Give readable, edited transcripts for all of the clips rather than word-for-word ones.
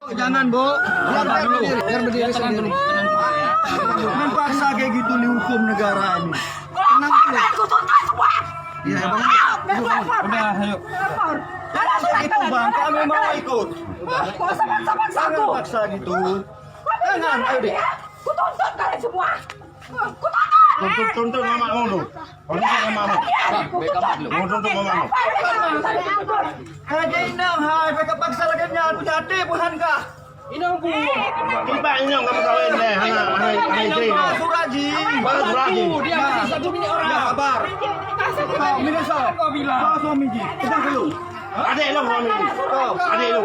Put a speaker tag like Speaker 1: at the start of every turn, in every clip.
Speaker 1: Jangan, Bu. Biar berdiri sendiri. Jangan paksa kayak gitu dihukum negara ini. Tenang dulu. Iya, Bang. Udah, ayo. Itu Bang, kami mau ikut. Jangan paksa gitu. Jangan, ayo deh.
Speaker 2: Kutuntut kalian semua.
Speaker 3: Tuntut mamamu lu. Tuntut mamamu. Mau tuntut mamamu.
Speaker 1: Haji Indang, hai, mereka paksa lagi nyal, jadi bukan kah?
Speaker 2: Inang bu.
Speaker 3: Tiba ini kamu kawin deh, anak istri.
Speaker 1: Suraji.
Speaker 3: Baru Suraji.
Speaker 2: Dia satu minit orang.
Speaker 1: Ya, kabar. Kau minum sah. Kau bilang. Kau suami ji. Kita dulu.
Speaker 3: Adik lu suami. Adik lu.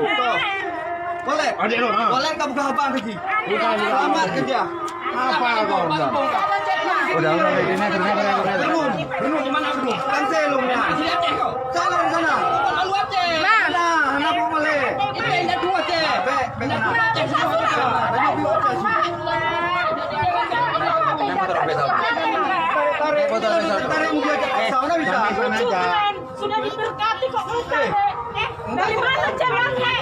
Speaker 1: Boleh.
Speaker 3: Adik lu.
Speaker 1: Boleh kau buka apa kerja? Selamat kerja.
Speaker 3: Apa kau bilang?
Speaker 1: Udah, belum. Di mana belum? Kan selumnya. Sana di sana.
Speaker 2: Lalu aja.
Speaker 1: Mana? Anak aku boleh.
Speaker 2: Ini dua aja.
Speaker 4: Sudah diberkati kok dari mana caranya?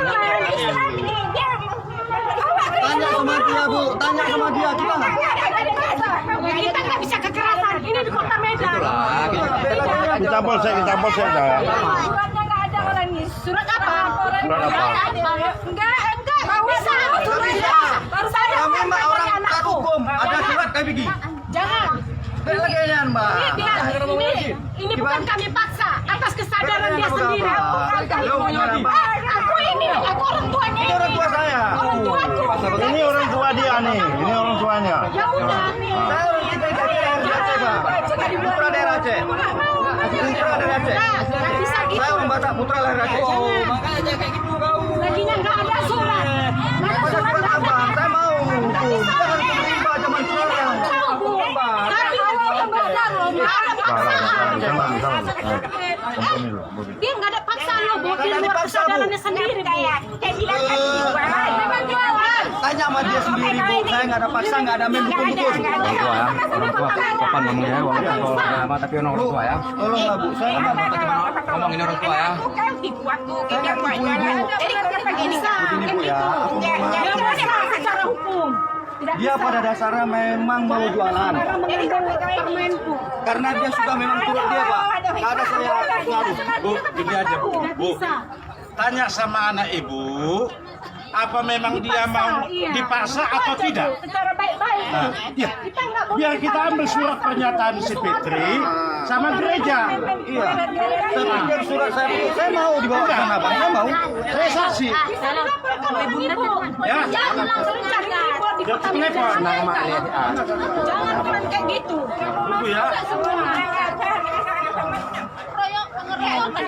Speaker 1: Tanya sama dia, Bu. Tanya sama dia gimana?
Speaker 4: Kita nggak bisa kekerasan. Ini di kota Medan.
Speaker 3: Kita polsek dah.
Speaker 4: Suratnya nggak ada orang ini. Surat apa?
Speaker 3: Surat apa?
Speaker 4: Enggak bisa. Suratnya. Baru saya
Speaker 1: Kami mah orang tak hukum. Ada surat kami pergi.
Speaker 4: Jangan.
Speaker 1: Belajar, Mbak.
Speaker 4: Ini bukan kami paksa atas kesadaran dia sendiri. Aku orang tuanya.
Speaker 1: Ini orang tua saya.
Speaker 4: Orang tuaku.
Speaker 3: Ini orang tua dia nih. Ini orang tuanya.
Speaker 4: Ya udah.
Speaker 1: Saya orang kita dari Aceh, Pak. Putra daerah Aceh. Putra dari Aceh.
Speaker 4: Nggak bisa gitu.
Speaker 1: Saya orang Batak, putra dari Aceh.
Speaker 2: Makanya kayak gitu kau.
Speaker 4: Laginya nggak ada surat. Nggak ada
Speaker 1: Ada
Speaker 4: surat.
Speaker 1: surat apa? Saya mau hukum. Jangan terima zaman sekarang.
Speaker 4: Tapi kalau nggak ada loh, nggak ada paksaan. Dia nggak ada paksaan loh, Bu. Di luar kesadarannya sendiri, Bu. Kayak bilang tadi, memang jualan.
Speaker 1: Tanya sama dia sendiri, Bu. Saya nggak ada paksa, nggak ada main dukun-dukun.
Speaker 5: Orang tua sopan ngomongnya walaupun kalau agama tapi orang tua ya.
Speaker 1: Tolonglah, Bu. Saya nggak mau bagaimana.
Speaker 5: Ngomongin orang tua ya.
Speaker 1: Saya nggak tipu Ibu.
Speaker 4: Jadi kenapa gini?
Speaker 1: Begini, Bu, ya. Aku mau ngomong.
Speaker 4: Secara hukum.
Speaker 1: Dia pada dasarnya memang mau jualan.
Speaker 4: Permenku.
Speaker 1: Karena dia sudah memang turut dia, Pak. Nggak ada saya ngaruh.
Speaker 3: Bu, gini aja Bu. Bu,
Speaker 4: Bisa.
Speaker 3: tanya sama anak ibu, apa memang dia mau dipaksa atau tidak?
Speaker 4: Secara baik-baik.
Speaker 3: Nah, iya.
Speaker 4: Kita nggak boleh.
Speaker 3: Biar kita ambil surat pernyataan si Fitri sama gereja.
Speaker 1: Iya. Tapi biar surat saya mau dibawa ke sana, Bang. Saya mau.
Speaker 3: Saya saksi. Ya.
Speaker 4: Jangan langsung cari report di kota
Speaker 3: Telepon.
Speaker 4: Medan. Jangan kayak gitu.
Speaker 3: Tunggu ya.
Speaker 4: Semua. Royok pengeroyokan.